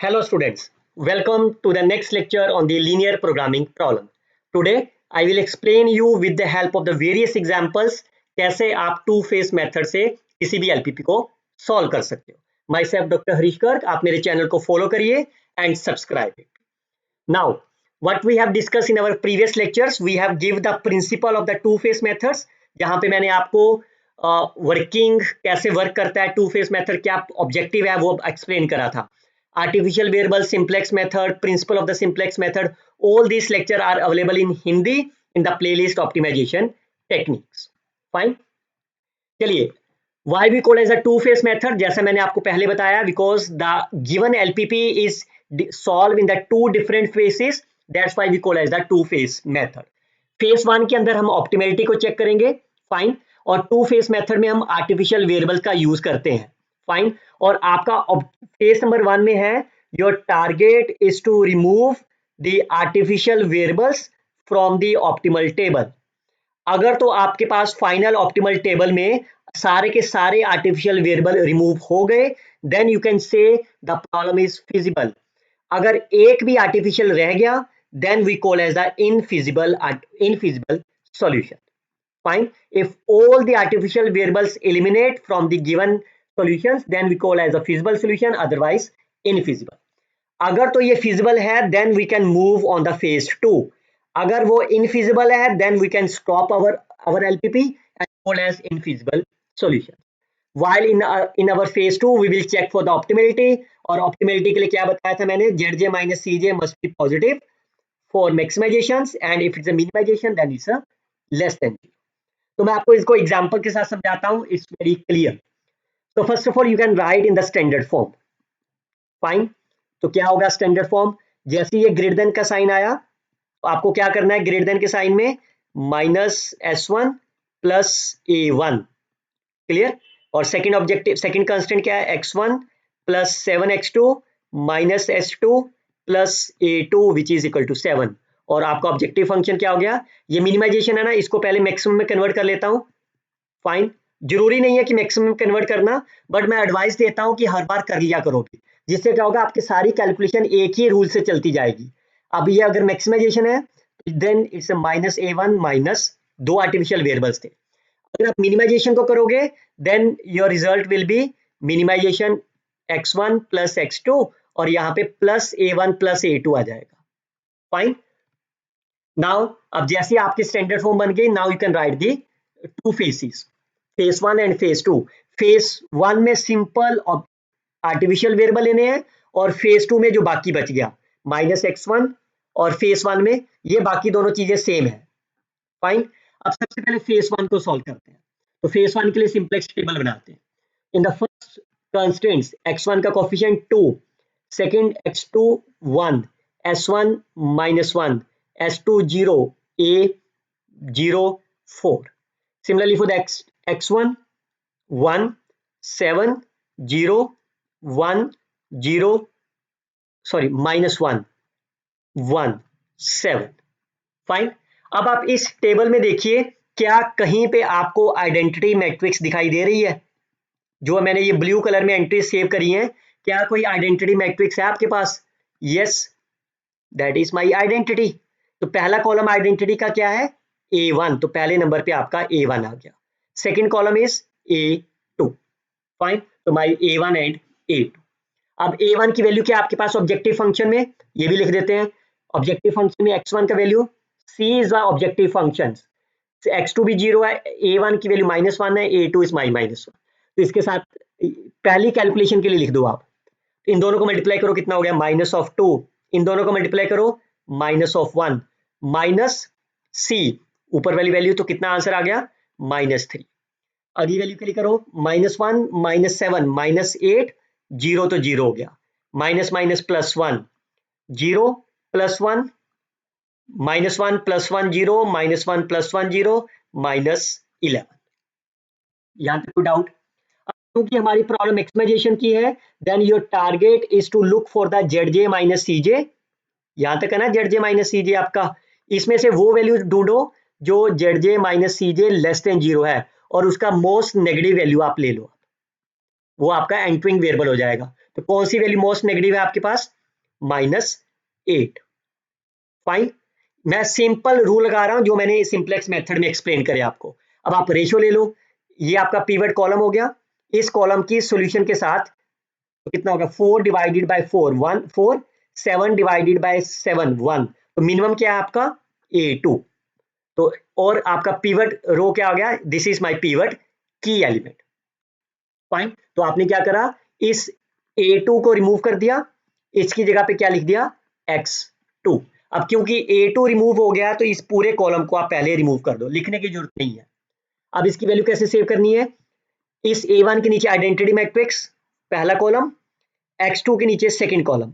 Hello students, welcome to the next lecture on the linear programming problem. Today I will explain you with the help of the various examples कैसे आप to phase method से किसी भी LPP को solve कर सकते हो. My self doctor Harish Garg, आप मेरे चैनल को फॉलो करिए and subscribe it. Now what we have discussed in our previous lectures, we have give the principle of the two phase methods, जहाँ पे मैंने आपको वर्किंग कैसे वर्क करता है टू फेस मेथड, क्या ऑब्जेक्टिव है वो एक्सप्लेन करा था. Artificial variable simplex method, principle of the simplex method, all these lecture are available in Hindi in the playlist optimization techniques. Fine. चलिए, why we call as a two phase method, जैसा मैंने आपको पहले बताया, because the given LPP is solved in the two different phases, that's why we call as the two phase method. Phase one के अंदर हम optimality को check करेंगे, फाइन, और टू फेज मेथड में हम आर्टिफिशियल वेरिएबल का यूज करते हैं, फाइन. और आपका फेज नंबर वन में है your target is to remove the artificial variables from the optimal table. अगर तो आपके पास फाइनल ऑप्टिमल टेबल में सारे के सारे आर्टिफिशियल वेरिएबल रिमूव हो गए, then you can say the problem is feasible. अगर एक भी आर्टिफिशियल रह गया, then we call as the infeasible solution. Fine. If all the artificial variables eliminate from the given solutions, then we call as a feasible solution, otherwise infeasible. अगर तो ये feasible है, then we can move on the phase 2. अगर वो infeasible है, then we can stop our LPP and call as infeasible solution. While in our phase 2 we will check for the optimality, और optimality के लिए क्या बताया था मैंने, Zj minus Cj must be positive for maximizations, and if it's a minimization then it's a less than 0. तो मैं आपको इसको एग्जांपल के साथ समझाता हूं, इट्स वेरी क्लियर. तो first of all you can right in the standard form. Fine. तो क्या होगा स्टैंडर्ड फॉर्म, जैसे ये ग्रेटर देन का साइन आया तो आपको क्या करना है, ग्रेटर देन के साइन में -s1 प्लस a1. क्लियर. और सेकंड ऑब्जेक्टिव, सेकंड कांस्टेंट क्या है, x1 plus 7x2 minus s2 plus a2 which is equal to 7. और आपका ऑब्जेक्टिव फंक्शन क्या हो गया, ये मिनिमाइजेशन है ना, इसको पहले मैक्सिमम में कन्वर्ट कर लेता हूं. फाइन. जरूरी नहीं है कि मैक्सिमम में कन्वर्ट करना, बट मैं एडवाइस देता हूं कि हर बार कर लिया करो भी, जिससे क्या होगा आपकी सारी कैलकुलेशन एक ही रूल से चलती जाएगी. अब ये अगर मैक्सिमाइजेशन है देन इट्स -a1 माइनस दो आर्टिफिशियल वेरिएबल्स थे. अगर आप मिनिमाइजेशन को करोगे then your result will be minimization x1 plus x2 और यहाँ पे प्लस a1 प्लस a2 आ जाएगा. फाइन. नाउ अब जैसे आपकी स्टैंडर्ड फॉर्म बन गई, now you can write the two phases, phase one and phase two. Phase one में सिंपल आर्टिफिशियल वेरिएबल लेने हैं, और फेज टू में जो बाकी बच गया -x1, और फेज वन में ये बाकी दोनों चीजें सेम है. फाइन. अब सबसे पहले फेज वन को सॉल्व करते हैं. तो फेज वन के लिए सिंपलेक्स टेबल बनाते हैं. In the first constraints x1 का coefficient 2, second x2 1, s1 -1, s2 0, a 0 4. Similarly for the x1 1 7 0 1 0 sorry -1 1 7. Fine. अब आप इस टेबल में देखिए, क्या कहीं पे आपको आइडेंटिटी मैट्रिक्स दिखाई दे रही है, जो मैंने ये ब्लू कलर में एंट्री सेव करी है, क्या कोई आइडेंटिटी मैट्रिक्स है आपके पास? Yes, that is my identity. तो पहला कॉलम आइडेंटिटी का क्या है, a1, तो पहले नंबर पे आपका a1 आ गया. Second column is a2. Fine. तो माय a1 एंड a2. अब a1 की वैल्यू क्या आपके पास ऑब्जेक्टिव फंक्शन में, ये भी लिख देते हैं. ऑब्जेक्टिव फंक्शन में x1 का value, c is the objective function, x2 भी 0 है, a1 की वैल्यू -1 है, a2 इज -1. तो इसके साथ पहली कैलकुलेशन के लिए लिख दो आप. इन दोनों को मल्टीप्लाई करो, कितना हो गया -2. इन दोनों को मल्टीप्लाई करो -1 माइनस c, ऊपर वाली वैल्यू, तो कितना आंसर आ गया -3. अगली वैल्यू के लिए करो -1 -7 -8, 0 तो 0 हो गया, minus minus plus 1 0 plus 1 -1 plus 1 0 -1 plus 1 0 -11. यहां तक कोई डाउट? क्योंकि हमारी प्रॉब्लम मैक्सिमाइजेशन की है, then your target is to look for the Zj minus Cj. यहां तक है ना, Zj माइनस Cj आपका, इसमें से वो वैल्यू ढूंढो जो Zj minus Cj less than 0 है, और उसका मोस्ट नेगेटिव वैल्यू आप ले लो. वो आपका एंटरिंग वेरिएबल हो जाएगा। तो कौन सी वैल्यू मोस्ट नेगेटिव है आपके पास? -8। फाइन। मैं सिंपल रूल लगा रहा हूं जो मैंने सिंपलेक्स मेथड में एक्सप्लेन करे आपको। अब आप रेशियो ले लो, ये आपका पिवट कॉलम हो गया, इस कॉलम की सॉल्यूशन के साथ तो कितना होगा? 4 डिवाइडेड बाय 4 1 4, 7 डिवाइडेड बाय 7 1। तो मिनिमम क्या है आपका? A2। तो और आपका पिवट रो क्या हो गया? दिस इज माय पिवट की एलिमेंट। फाइन। तो आपने क्या करा? इस A2 को रिमूव कर दिया, इसकी जगह पे क्या लिख दिया? X2। अब क्योंकि A2 रिमूव हो गया तो इस पूरे कॉलम को आप पहले रिमूव कर दो, लिखने की जरूरत नहीं है। अब इसकी वैल्यू कैसे सेव करनी है? इस A1 के नीचे आइडेंटिटी मैट्रिक्स पहला कॉलम, X2 के नीचे सेकंड कॉलम।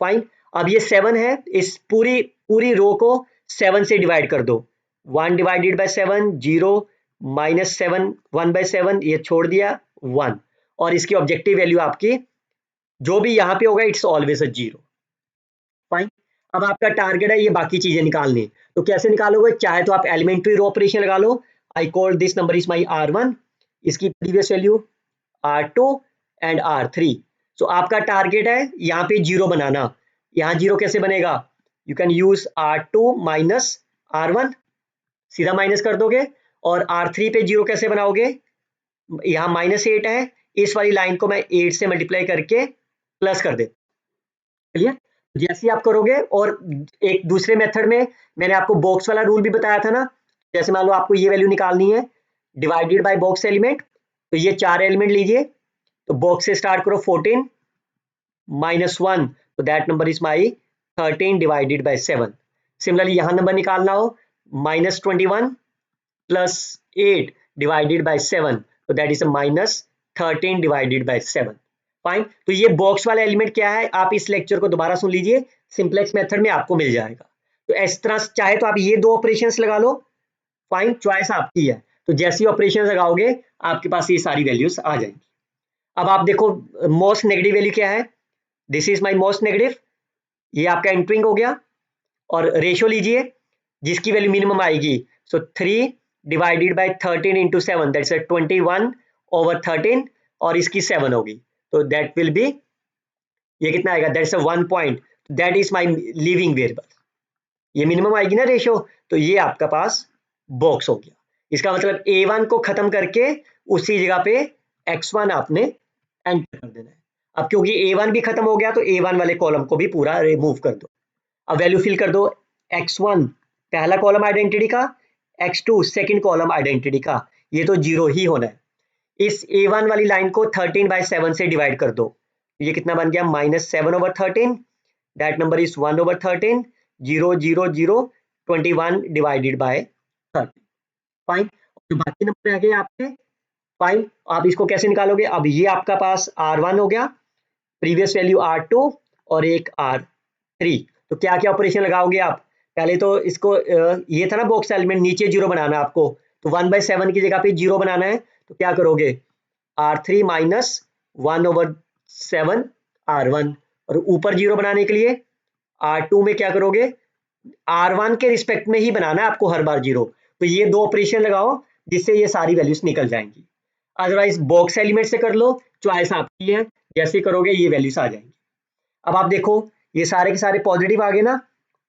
फाइन। अब ये 7 है, इस पूरी पूरी रो को 7 से डिवाइड कर दो। 1 डिवाइडेड बाय 7 0, -7 1 बाय 7, ये छोड़ दिया 1। और इसकी ऑब्जेक्टिव वैल्यू आपकी जो भी यहाँ पे होगा इट्स ऑलवेज अ 0। फाइन। अब आपका टारगेट है ये बाकी चीजें निकालनी। तो कैसे निकालोगे? चाहे तो आप एलिमेंट्री रो ऑपरेशन लगा लो, I call this number is my R1, इसकी previous value R2 and R3। सो आपका टारगेट है यहाँ पे 0 बनाना। यहाँ 0 कैसे बनेगा? You can use R2 minus R1, सीधा माइनस कर दोगे। और R3 पे 0 कैसे बनाओगे? यहाँ -8 है, इस वाली लाइन को मैं 8 से मल्टीप्लाई करके प्लस कर दे। क्लियर? जैसे आप करोगे। और एक दूसरे मेथड में मैंने आपको बॉक्स वाला रूल भी बताया था ना। जैसे मान लो आपको ये वैल्यू निकालनी है, डिवाइडेड बाय बॉक्स एलिमेंट। तो ये 4 एलिमेंट लीजिए, तो बॉक्स से स्टार्ट करो 14 -1, तो that number is my 13 divided by 7। Similarly यहाँ नंबर निकालना हो, -21 प्लस 8 डिवाइडेड बाय 7, तो that is -13 divided by 7। Fine. तो ये बॉक्स वाला एलिमेंट क्या है, आप इस लेक्चर को दोबारा सुन लीजिए, सिंपलेक्स मेथड में आपको मिल जाएगा। तो इस तरह चाहे तो आप ये दो ऑपरेशंस लगा लो। फाइन, चॉइस आपकी है। तो जैसी ऑपरेशन लगाओगे आपके पास ये सारी वैल्यूज आ जाएंगी। अब आप देखो मोस्ट नेगेटिव वैल्यू क्या है? This is my most negative, ये आपका एंटरिंग हो गया। और रेशियो लीजिए जिसकी वैल्यू मिनिमम आएगी। सो 3 डिवाइडेड बाय 13 इंटू 7, दैट्स 21/13, और इसकी 7 होगी, तो दैट विल बी, ये कितना आएगा? That's 1 point, that is my leaving variable. ये मिनिमम आएगी ना रेशियो, तो ये आपका पास बॉक्स हो गया। इसका मतलब A1 को खत्म करके उसी जगह पे X1 आपने एंटर कर देना है। अब क्योंकि A1 भी खत्म हो गया तो A1 वाले कॉलम को भी पूरा रिमूव कर दो। अब वैल्यू फिल कर दो। X1 पहला कॉलम आइडेंटिटी का, X2 सेकंड कॉलम आइडेंटिटी का, ये तो 0 ही होना है। इस A1 वाली लाइन को 13/7 से डिवाइड कर दो, ये कितना बन गया? -7/13, that number is 1/13, 0 0 0, 21 divided by 30। Fine. तो बाकी नंबर आ गए आपके। फाइन। आप इसको कैसे निकालोगे? अब ये आपका पास R1 हो गया, प्रीवियस वैल्यू R2 और एक R3। तो क्या क्या ऑपरेशन लगाओगे आप? पहले तो इसको ये था ना बॉक्स एलिमेंट, नीचे 0 बनाना है आपको, तो 1/7 की जगह पे 0 बनाना है। तो क्या करोगे? R3 माइनस 1/7 R1, और ऊपर 0 बनाने के लिए R2 में क्या करोगे? R1 के रिस्पेक्ट में ही बनाना है आपको हर बार 0। तो ये दो ऑपरेशन लगाओ जिससे ये सारी वैल्यूज निकल जाएंगी। अदरवाइज बॉक्स एलिमेंट से कर लो, चॉइस आपकी है, जैसे करोगे ये वैल्यूज आ जाएंगी। अब आप देखो ये सारे के सारे पॉजिटिव आ गए ना,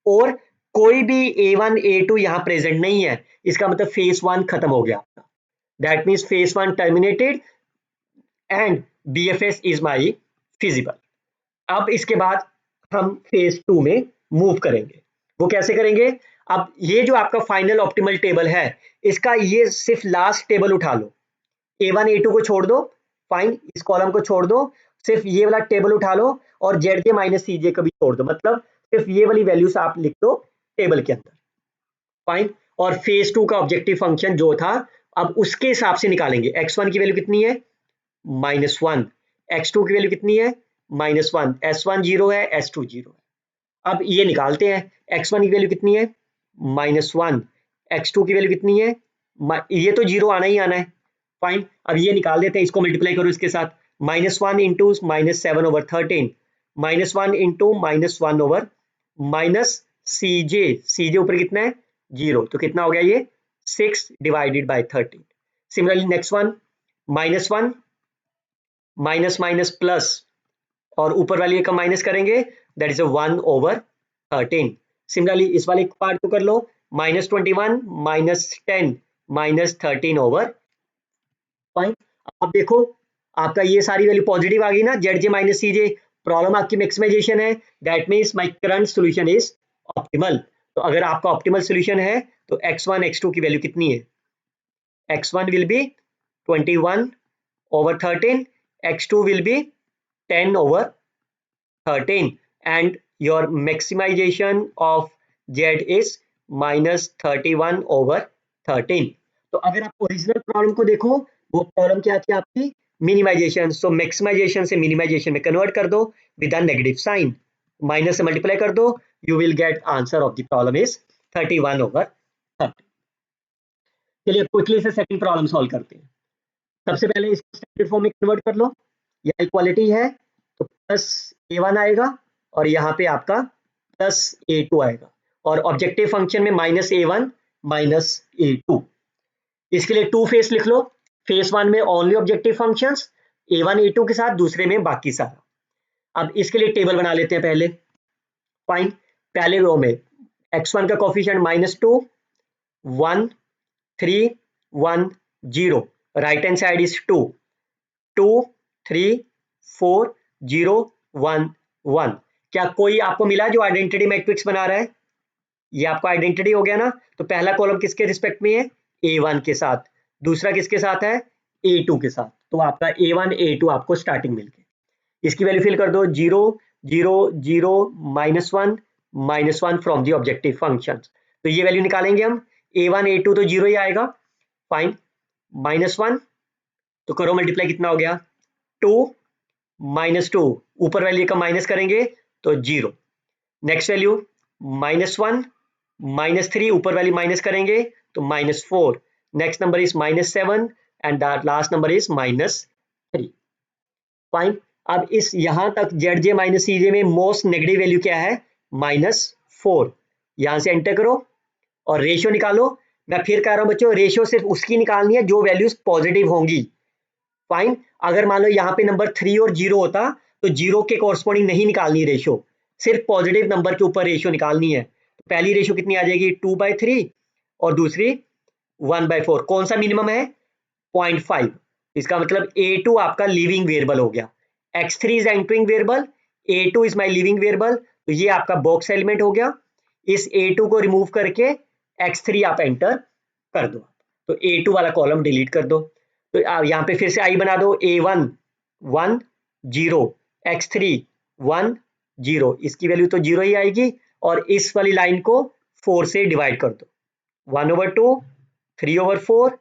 और कोई भी A1 A2 यहाँ प्रेजेंट नहीं है, इसका मतलब फेज 1 खत्म हो गया आपका। That means phase 1 terminated and BFS is my feasible. अब इसके बाद हम फेज 2 में मूव करेंगे। वो कैसे करेंगे? अब ये जो आपका फाइनल ऑप्टिमल टेबल है, इसका ये सिर्फ लास्ट टेबल उठा लो, A1 A2 को छोड़ दो। फाइन, इस कॉलम को छोड़ दो, सिर्फ ये वाला टेबल उठा लो, और ZK माइनस CJ को भी छोड़ दो, मतलब सिर्फ ये वाली वैल्यूज आप लिख दो टेबल के अंदर। फाइन। और फेज 2 का ऑब्जेक्टिव फंक्शन जो था, अब उसके हिसाब से निकालेंगे। X1 की वैल्यू कितनी है? -1। X2 की वैल्यू कितनी है? -1। S1 0 है, S2 0 है। अब ये निकालते हैं। X1 की वैल्यू कितनी है? -1। X2 की वैल्यू कितनी है? ये तो 0 आना ही आना है। फाइन। अब ये निकाल देते हैं, इसको मल्टीप्लाई करो इसके साथ, -1 इंटू -7/13, -1 इंटू -1 माइनस CJ ऊपर कितना है? 0, तो कितना हो गया ये? 6 divided by 13। Similarly next one, -1 minus minus plus और ऊपर वाली का माइनस करेंगे, दैट इज 1/13। सिमिलरली इस वाले पार्ट को कर लो, -21 -10 -13/। फाइन। अब देखो आपका ये सारी वैल्यू पॉजिटिव आ गई ना, जेड जे माइनस सी जे। प्रॉब्लम आपकी मैक्सिमाइजेशन है, that means my current solution is optimal. तो अगर आपका ऑप्टिमल सोल्यूशन है तो x1 x2 की वैल्यू कितनी है? x1 will be 21/13, x2 will be 10/13, and your maximization of z is -31/13। तो अगर आप ओरिजिनल प्रॉब्लम को देखो, वो प्रॉब्लम क्या थी आपकी? मिनिमाइजेशन। सो मैक्सिमाइजेशन से मिनिमाइजेशन में कन्वर्ट कर दो with a negative sign, minus से मल्टीप्लाई कर दो, you will get answer of the problem is 31/13। चलिए क्विकली से सेकंड प्रॉब्लम सॉल्व करते हैं। सबसे पहले इसको स्टैंडर्ड फॉर्म में कन्वर्ट कर लो। यह इक्वालिटी है तो प्लस a1 आएगा और यहाँ पे आपका प्लस a2 आएगा, और ऑब्जेक्टिव फंक्शन में -a1 -a2। इसके लिए टू फेस लिख लो। फेस वन में only objective functions a1 a2 के साथ, दूसरे में बाकी सारा। अब इसके लिए टेबल बना लेते हैं पहले। फाइन। पहले रो में x1 का coefficient -2 1 3 1 0, right hand side is 2 2 3 4 0 1 1। क्या कोई आपको मिला जो आइडेंटिटी मैट्रिक्स बना रहा है? ये आपका आइडेंटिटी हो गया ना। तो पहला कॉलम किसके रिस्पेक्ट में है? a1 के साथ। दूसरा किसके साथ है? a2 के साथ। तो आपका a1 a2 आपको स्टार्टिंग मिल गई। इसकी वैल्यू फिल कर दो, 0 0 0 -1 -1 फ्रॉम द ऑब्जेक्टिव फंक्शन। तो ये वैल्यू निकालेंगे हम, a1 a2 तो 0 ही आएगा। फाइन। -1 तो करो मल्टीप्लाई, कितना हो गया? 2 -2, ऊपर वैल्यू का माइनस करेंगे तो 0। नेक्स्ट वैल्यू -1 -3, ऊपर वैल्यू माइनस करेंगे तो -4। Next number is -7 and the last number is -3। Fine. अब इस यहां तक जेड जे माइनस सी जे में मोस्ट नेगेटिव वैल्यू क्या है? -4। यहां से एंटर करो और रेशियो निकालो। मैं फिर कह रहा हूं बच्चों, रेशियो सिर्फ उसकी निकालनी है जो वैल्यूज पॉजिटिव होंगी। फाइन। अगर मान लो यहाँ पे नंबर 3 और 0 होता तो 0 के कॉरस्पॉन्डिंग नहीं निकालनी रेशियो, सिर्फ पॉजिटिव नंबर के ऊपर रेशियो निकालनी है। तो पहली रेशियो कितनी आ जाएगी? 2/3 और दूसरी 1/4। कौन सा मिनिमम है? 0.5। इसका मतलब a2 आपका लिविंग वेरिएबल हो गया। x3 is entering variable, a2 is my leaving variable. तो ये आपका बॉक्स एलिमेंट हो गया। इस a2 को रिमूव करके x3 आप एंटर कर दो, तो a2 वाला कॉलम डिलीट कर दो। तो यहाँ पे फिर से आई बना दो, a1 1 0 x3 1 0, इसकी वैल्यू तो 0 ही आएगी। और इस वाली लाइन को 4 से डिवाइड कर दो, 1/2 3/4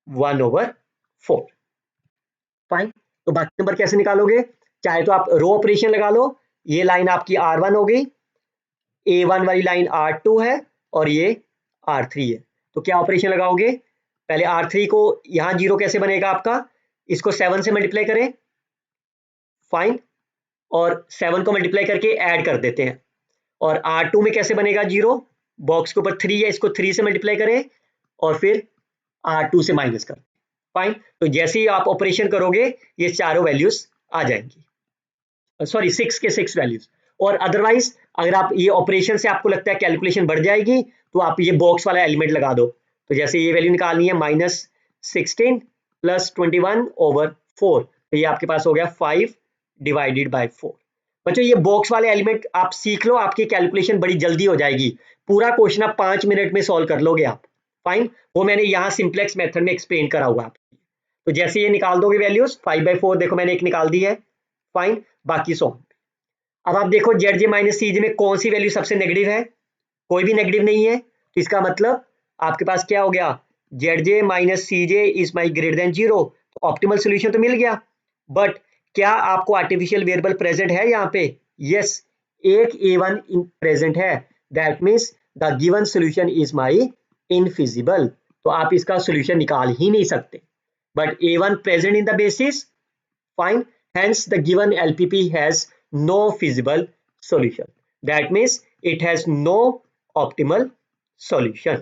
1/4। फाइन। तो बाकी नंबर कैसे निकालोगे? चाहे तो आप रो ऑपरेशन लगा लो। ये लाइन आपकी R1 हो गई, A1 वाली लाइन R2 है और ये R3 है। तो क्या ऑपरेशन लगाओगे? पहले R3 को, यहां 0 कैसे बनेगा आपका? इसको 7 से मल्टीप्लाई करें। फाइन। और 7 को मल्टीप्लाई करके ऐड कर देते हैं। और R2 में कैसे बनेगा 0? बॉक्स के ऊपर 3 है, इसको 3 से मल्टीप्लाई करें और फिर R2 से माइनस कर। फाइन। तो जैसे ही आप ऑपरेशन करोगे ये चारों वैल्यूज आ जाएंगी, सॉरी 6 के 6 वैल्यूज। और अदरवाइज अगर आप ये ऑपरेशन से आपको लगता है कैलकुलेशन बढ़ जाएगी तो आप ये बॉक्स वाला एलिमेंट लगा दो। तो जैसे ये वैल्यू निकालनी है -16 + 21/4, तो ये आपके पास हो गया 5/4। बच्चों ये बॉक्स वाले एलिमेंट आप सीख लो, आपकी कैलकुलेशन बड़ी जल्दी हो जाएगी। पूरा क्वेश्चन आप 5 मिनट में सॉल्व कर लोगे आप। फाइन। वो मैंने यहाँ सिंप्लेक्स मेथड में एक्सप्लेन करा हुआ है। तो जैसे ये निकाल दोगे वैल्यूज, 5/4 देखो मैंने एक निकाल दी है। फाइन। बाकी सॉल्व। अब आप देखो जेड जे माइनस सी जे में कौन सी वैल्यू सबसे नेगेटिव है? कोई भी नेगेटिव नहीं है। तो इसका मतलब आपके पास क्या हो गया? Z J minus C J is my greater than 0। तो ऑप्टिमल सोल्यूशन तो मिल गया। बट क्या आपको आर्टिफिशियल वेरिएबल प्रेजेंट है यहाँ पे? यस, एक a1 प्रेजेंट है। That means the given solution is my infeasible. तो आप इसका सोल्यूशन निकाल ही नहीं सकते। But a1 present in the basis, fine, hence the given LPP has no feasible solution. That means it has no optimal solution.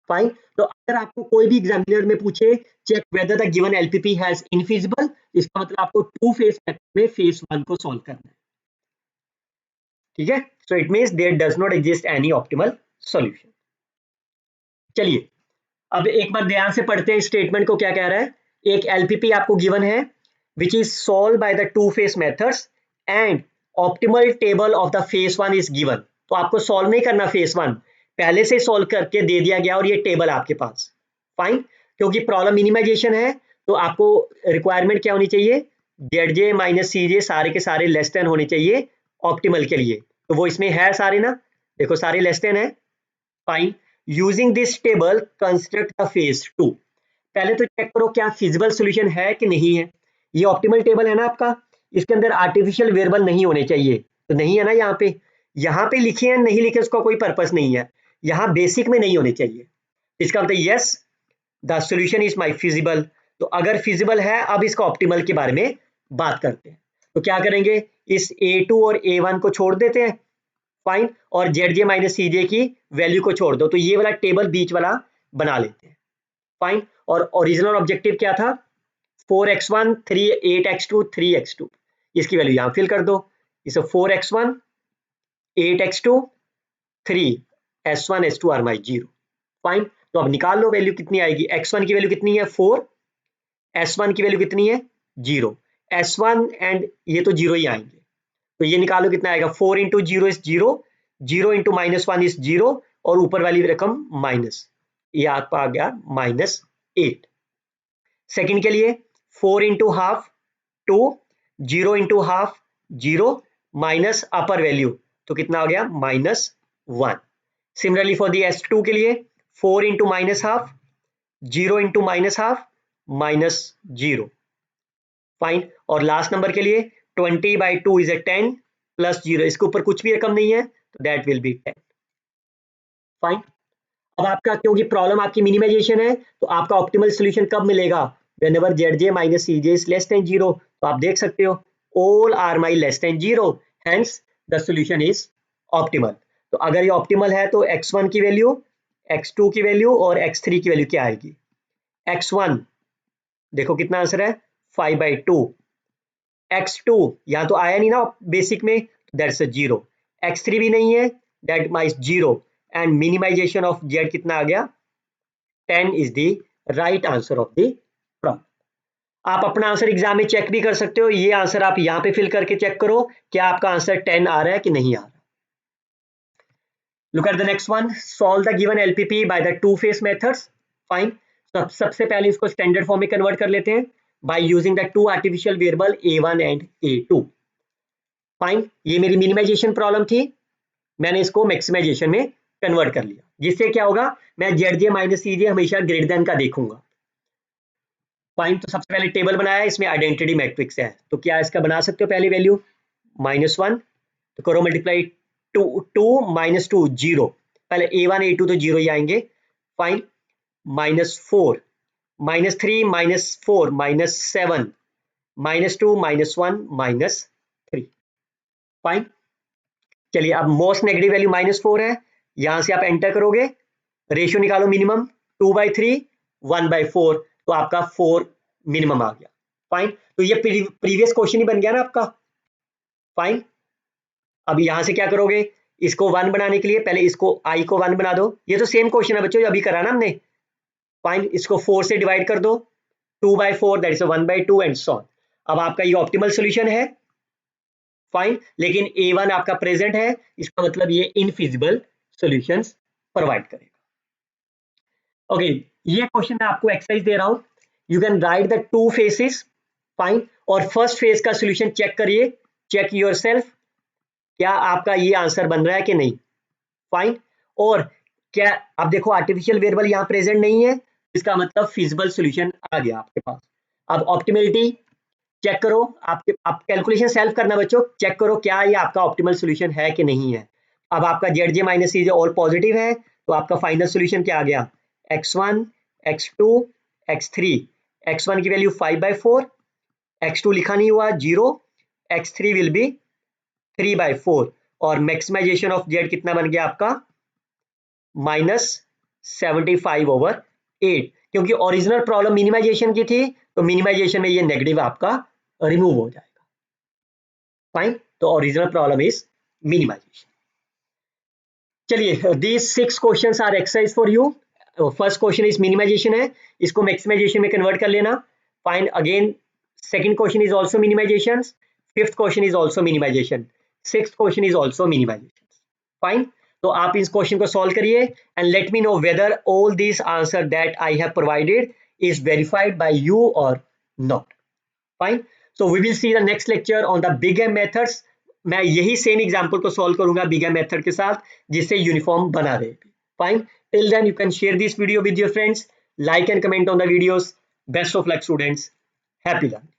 Fine. तो अगर आपको कोई भी एग्जामिनर में पूछे check whether the given LPP has infeasible, इसका मतलब आपको टू फेस मेथड में फेस 1 को सॉल्व करना है, ठीक है। So it means there does not exist any optimal solution. चलिए अब एक बार ध्यान से पढ़ते हैं स्टेटमेंट को क्या कह रहा है। एक एलपीपी आपको गिवन है which is solve by the two face methods and optimal table of the face 1 is given. तो आपको सॉल्व नहीं करना फेस 1, पहले से सॉल्व करके दे दिया गया और ये टेबल आपके पास, फाइन। क्योंकि प्रॉब्लम मिनिमाइजेशन है तो आपको रिक्वायरमेंट क्या होनी चाहिए, जेड जे माइनस सी जे सारे के सारे लेस देन होने चाहिए ऑप्टिमल के लिए, तो वो इसमें है सारे ना, देखो सारे लेस देन है, fine. Using this table construct the phase 2। पहले तो चेक करो क्या फिजिबल सॉल्यूशन है कि नहीं है। ये ऑप्टिमल टेबल है ना आपका, इसके अंदर आर्टिफिशियल वेरिएबल नहीं होने चाहिए, तो नहीं है ना यहाँ पे लिखे हैं नहीं लिखे उसका कोई पर्पस नहीं है, यहाँ बेसिक में नहीं होने चाहिए। इसका मतलब yes the solution is my feasible. तो अगर फिजिबल है अब इसका ऑप्टिमल के बारे में बात करते हैं। तो क्या करेंगे, इस A2 और A1 को छोड़ देते हैं, फाइन, और जेड जे माइनस सी जे की वैल्यू को छोड़ दो, तो ये वाला टेबल बीच वाला बना लेते हैं, फाइन। और ओरिजिनल ऑब्जेक्टिव क्या था, 4x1 3 8x2 3x2, इसकी वैल्यू यहाँ फिल कर दो, इसे 4x1 8x2 3 S1 S2 are my 0, fine. तो अब निकाल लो वैल्यू कितनी आएगी, x1 की वैल्यू कितनी है 4, S1 की वैल्यू कितनी है 0, S1 एंड ये तो 0 ही आएंगे, तो ये निकालो कितना आएगा 4 इंटू 0 इज 0, 0 इंटू -1 इज 0, और ऊपर वाली रकम माइनस, ये आपका आ गया -8। सेकंड के लिए 4 into half 2, 0 into half 0, minus अपर वैल्यू तो कितना आ गया -1। सिमिलरली फॉर दी S2 के लिए 4 into minus half, 0 into minus half, -0, fine. और लास्ट नंबर के लिए 20/2 इज 10 प्लस 0, इसके ऊपर कुछ भी रकम नहीं है तो दैट विल बी 10, फाइन। अब आपका क्योंकि प्रॉब्लम आपकी मिनिमाइजेशन है तो आपका ऑप्टिमल सॉल्यूशन कब मिलेगा, whenever Z minus C J is less than 0। तो आप देख सकते हो all are my less than 0, hence the solution is optimal. तो अगर ये ऑप्टिमल है तो x1 की वैल्यू, x2 की वैल्यू और x3 की वैल्यू क्या आएगी, x1 देखो कितना आंसर है 5/2, x2 यहाँ तो आया नहीं ना बेसिक में, दैट्स अ 0, x3 भी नहीं है दैट माइज 0, एंड मिनिमाइजेशन ऑफ z कितना आ गया 10 is the right answer of the problem. आप अपना आंसर एग्जाम में चेक भी कर सकते हो, ये आंसर आप यहाँ पे फिल करके चेक करो क्या आपका आंसर 10 आ रहा है कि नहीं आ रहा। Look at the next one, solve the given LPP by the two face methods, fine. सबसे पहले इसको स्टैंडर्ड फॉर्म में कन्वर्ट कर लेते हैं by using the two artificial variable A1 and A2, fine. ये मेरी मिनिमाइजेशन प्रॉब्लम थी, मैंने इसको मैक्सिमाइजेशन में कन्वर्ट कर लिया, जिससे क्या होगा मैं जेड जे माइनस सी जे हमेशा ग्रेटर देन का देखूंगा, फाइन। तो सबसे पहले टेबल बनाया, इसमें आइडेंटिटी मैट्रिक्स है, तो क्या इसका बना सकते हो पहली वैल्यू -1, तो करो मल्टीप्लाई 2 -2 0, पहले A1 A2 तो 0 ही आएंगे, फाइन। -4 -3 -4 -7 -2 -1 -3, फाइन। चलिए अब मोस्ट नेगेटिव वैल्यू -4 है, यहां से आप एंटर करोगे, रेशियो निकालो मिनिमम 2/3 1/4, तो आपका 4 मिनिमम आ गया, फाइन। तो ये प्रीवियस क्वेश्चन ही बन गया ना आपका, फाइन। अब यहां से क्या करोगे, इसको 1 बनाने के लिए पहले इसको I को 1 बना दो, ये तो सेम क्वेश्चन है बच्चों अभी करा ना हमने, फाइन। इसको 4 से डिवाइड कर दो, 2/4 that is 1/2 and so on. अब आपका ये ऑप्टिमल सॉल्यूशन है, फाइन, लेकिन A1 आपका प्रेजेंट है, इसका मतलब ये इनफिजिबल सॉल्यूशंस प्रोवाइड करेगा। ओके, ये क्वेश्चन मैं आपको एक्सरसाइज दे रहा हूं, you can right the two faces, fine, और फर्स्ट फेज का सॉल्यूशन चेक करिए, चेक योरसेल्फ क्या आपका ये आंसर बन रहा है कि नहीं, फाइन। और क्या आप देखो आर्टिफिशियल वेरिएबल यहाँ प्रेजेंट नहीं है, इसका मतलब फिजिबल सॉल्यूशन आ गया आपके पास। अब ऑप्टिमलिटी चेक करो, आप कैलकुलेशन सेल्फ करना बच्चों, चेक करो क्या ये आपका ऑप्टिमल सॉल्यूशन है कि नहीं है। अब आपका जेड जे माइनस सी जे ऑल पॉजिटिव है, तो आपका फाइनल सॉल्यूशन क्या आ गया x1 x2 x3, x1 की वैल्यू 5/4, x2 लिखा नहीं हुआ 0, x3 विल बी 3/4, और मैक्सिमाइजेशन ऑफ जेड कितना बन गया आपका -75/3, 8, क्योंकि ओरिजिनल प्रॉब्लम मिनिमाइजेशन की थी, तो मिनिमाइजेशन में ये नेगेटिव आपका रिमूव हो जाएगा। फाइन, तो ओरिजिनल प्रॉब्लम इज मिनिमाइजेशन। चलिए, these 6 questions are exercise for you. First question is minimization है, इसको मैक्सिमाइजेशन में कन्वर्ट कर लेना। Fine, again second question is also minimization, fifth question is also minimization, sixth question is also minimization. Fine, तो आप इस question को solve करिए and let me know whether all this answer that I have provided is verified by you or not. Fine. So we will see the next lecture on the big M methods. मैं यही same example को solve करूंगा big M method के साथ, जिससे uniform बना रहेगी। Fine, till then you can share this video with your friends, like and comment on the videos. Best of luck students, happy learning.